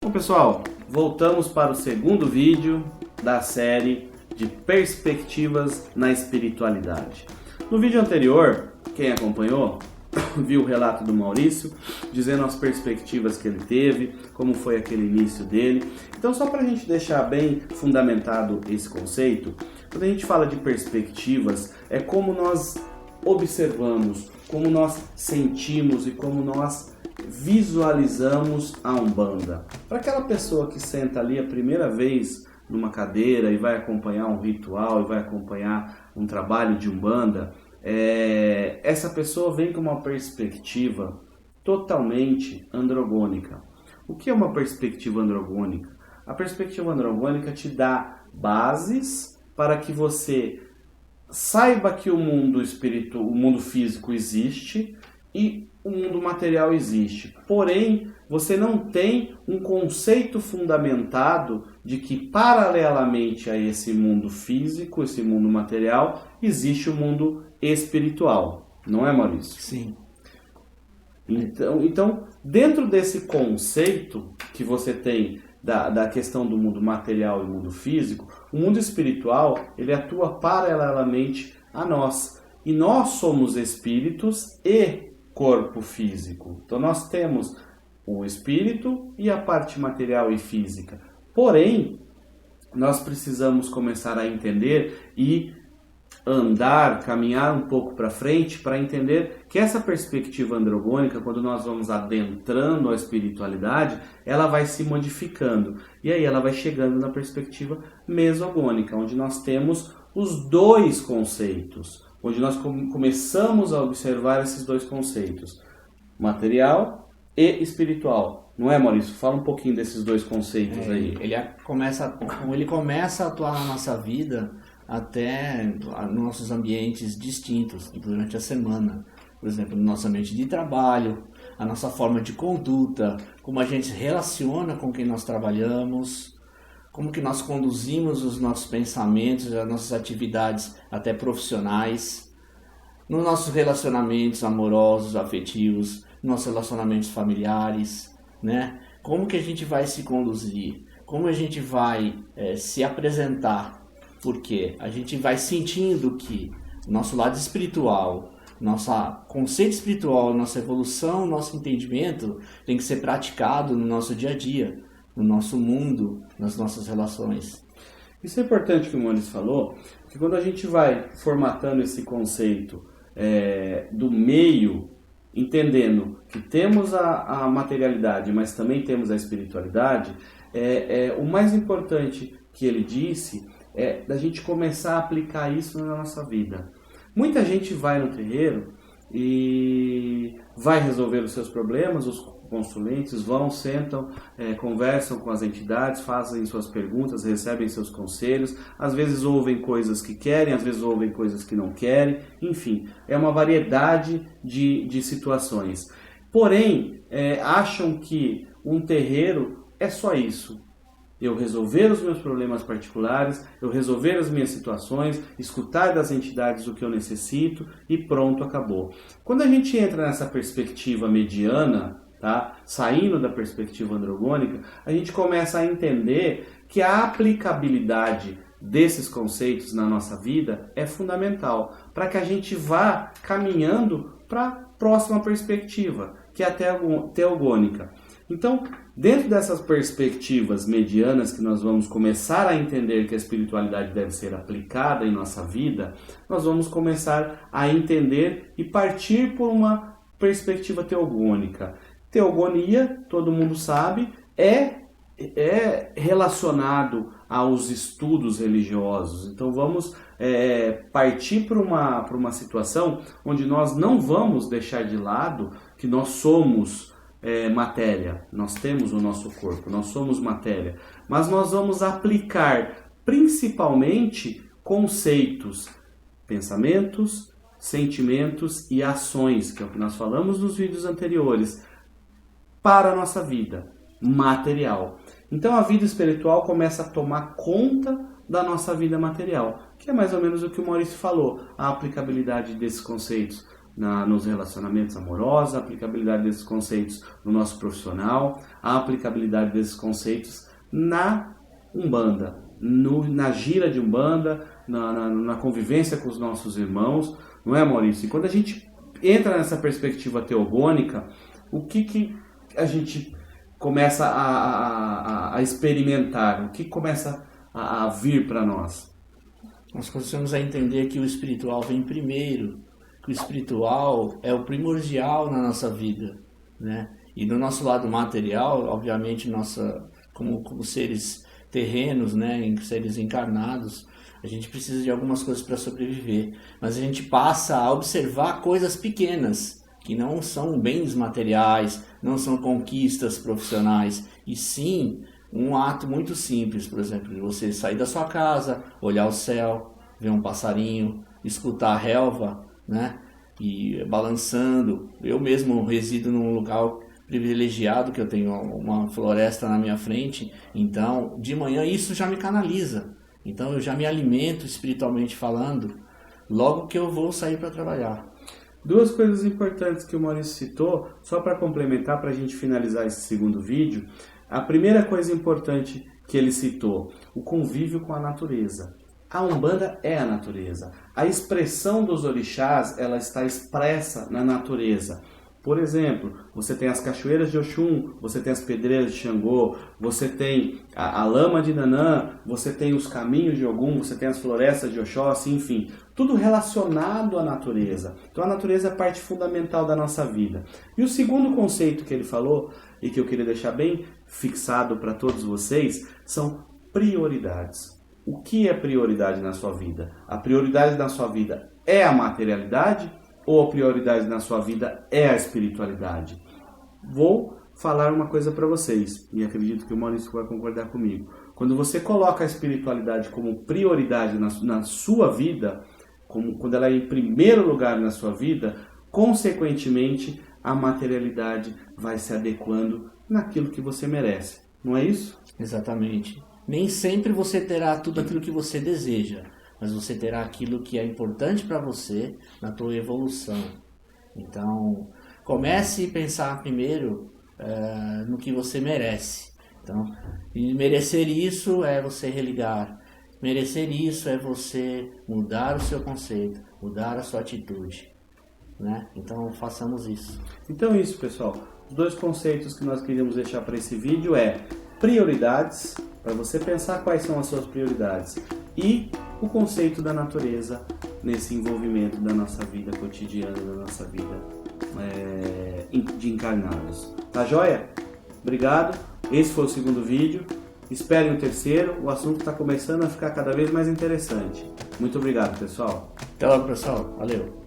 Bom, pessoal, voltamos para o segundo vídeo da série de perspectivas na espiritualidade. No vídeo anterior, quem acompanhou, viu o relato do Maurício, dizendo as perspectivas que ele teve, como foi aquele início dele. Então, só para a gente deixar bem fundamentado esse conceito, quando a gente fala de perspectivas, é como nós observamos, como nós sentimos e como nós visualizamos a Umbanda. Para aquela pessoa que senta ali a primeira vez numa cadeira e vai acompanhar um ritual, e vai acompanhar um trabalho de Umbanda, essa pessoa vem com uma perspectiva totalmente androgônica. O que é uma perspectiva androgônica? A perspectiva androgônica te dá bases para que você saiba que o mundo espiritual, o mundo físico existe e o mundo material existe. Porém, você não tem um conceito fundamentado de que paralelamente a esse mundo físico, esse mundo material, existe o mundo espiritual. Não é, Maurício? Sim. Então, dentro desse conceito que você tem da questão do mundo material e mundo físico, o mundo espiritual, ele atua paralelamente a nós. E nós somos espíritos e corpo físico. Então nós temos o espírito e a parte material e física. Porém, nós precisamos começar a entender e andar, caminhar um pouco para frente para entender que essa perspectiva androgônica, quando nós vamos adentrando a espiritualidade, ela vai se modificando. E aí ela vai chegando na perspectiva mesogônica, onde nós temos os dois conceitos, onde nós começamos a observar esses dois conceitos, material e espiritual. Não é, Maurício? Fala um pouquinho desses dois conceitos aí. Ele começa a atuar na nossa vida até nos nossos ambientes distintos durante a semana. Por exemplo, no nosso ambiente de trabalho, a nossa forma de conduta, como a gente se relaciona com quem nós trabalhamos, como que nós conduzimos os nossos pensamentos, as nossas atividades até profissionais, nos nossos relacionamentos amorosos, afetivos, nos nossos relacionamentos familiares, né? Como que a gente vai se conduzir, como a gente vai se apresentar, porque a gente vai sentindo que nosso lado espiritual, nosso conceito espiritual, nossa evolução, nosso entendimento tem que ser praticado no nosso dia a dia, no nosso mundo, nas nossas relações. Isso é importante que o Maurício falou, que quando a gente vai formatando esse conceito do meio, entendendo que temos a materialidade, mas também temos a espiritualidade, o mais importante que ele disse é da gente começar a aplicar isso na nossa vida. Muita gente vai no terreiro e vai resolver os seus problemas, os consulentes vão, sentam, conversam com as entidades, fazem suas perguntas, recebem seus conselhos, às vezes ouvem coisas que querem, às vezes ouvem coisas que não querem, enfim, é uma variedade de situações. Porém, acham que um terreiro é só isso. Eu resolver os meus problemas particulares, eu resolver as minhas situações, escutar das entidades o que eu necessito e pronto, acabou. Quando a gente entra nessa perspectiva mediana, tá? Saindo da perspectiva androgônica, a gente começa a entender que a aplicabilidade desses conceitos na nossa vida é fundamental para que a gente vá caminhando para a próxima perspectiva, que é a teogônica. Então, dentro dessas perspectivas medianas que nós vamos começar a entender que a espiritualidade deve ser aplicada em nossa vida, nós vamos começar a entender e partir por uma perspectiva teogônica. Teogonia, todo mundo sabe, é relacionado aos estudos religiosos. Então vamos partir para uma situação onde nós não vamos deixar de lado que nós somos matéria, nós temos o nosso corpo, nós somos matéria, mas nós vamos aplicar principalmente conceitos, pensamentos, sentimentos e ações, que é o que nós falamos nos vídeos anteriores, para a nossa vida material. Então a vida espiritual começa a tomar conta da nossa vida material, que é mais ou menos o que o Maurício falou, a aplicabilidade desses conceitos nos relacionamentos amorosos, a aplicabilidade desses conceitos no nosso profissional, a aplicabilidade desses conceitos na Umbanda, na gira de Umbanda, na convivência com os nossos irmãos, não é, Maurício? E quando a gente entra nessa perspectiva teogônica, o que a gente começa a experimentar, o que começa a vir para nós? Nós começamos a entender que o espiritual vem primeiro, que o espiritual é o primordial na nossa vida, né? E do nosso lado material, obviamente, como seres terrenos, né, seres encarnados, a gente precisa de algumas coisas para sobreviver, mas a gente passa a observar coisas pequenas, que não são bens materiais, não são conquistas profissionais, e sim um ato muito simples, por exemplo, de você sair da sua casa, olhar o céu, ver um passarinho, escutar a relva, né, e balançando. Eu mesmo resido num lugar privilegiado, que eu tenho uma floresta na minha frente, então de manhã isso já me canaliza, então eu já me alimento espiritualmente falando, logo que eu vou sair para trabalhar. Duas coisas importantes que o Maurício citou, só para complementar, para a gente finalizar esse segundo vídeo. A primeira coisa importante que ele citou, o convívio com a natureza. A Umbanda é a natureza. A expressão dos orixás, ela está expressa na natureza. Por exemplo, você tem as cachoeiras de Oxum, você tem as pedreiras de Xangô, você tem a lama de Nanã, você tem os caminhos de Ogum, você tem as florestas de Oxóssi, enfim, tudo relacionado à natureza. Então a natureza é parte fundamental da nossa vida. E o segundo conceito que ele falou, e que eu queria deixar bem fixado para todos vocês, são prioridades. O que é prioridade na sua vida? A prioridade na sua vida é a materialidade? Ou a prioridade na sua vida é a espiritualidade? Vou falar uma coisa para vocês, e acredito que o Maurício vai concordar comigo. Quando você coloca a espiritualidade como prioridade na sua vida, quando ela é em primeiro lugar na sua vida, consequentemente a materialidade vai se adequando naquilo que você merece. Não é isso? Exatamente. Nem sempre você terá tudo aquilo que você deseja, mas você terá aquilo que é importante para você na tua evolução. Então, comece a pensar primeiro no que você merece. Então, e merecer isso é você religar. Merecer isso é você mudar o seu conceito, mudar a sua atitude, né? Então, façamos isso. Então é isso, pessoal. Os dois conceitos que nós queríamos deixar para esse vídeo é prioridades, para você pensar quais são as suas prioridades, e o conceito da natureza nesse envolvimento da nossa vida cotidiana, da nossa vida de encarnados. Tá joia? Obrigado. Esse foi o segundo vídeo. Esperem o terceiro. O assunto está começando a ficar cada vez mais interessante. Muito obrigado, pessoal. Até logo, pessoal. Valeu.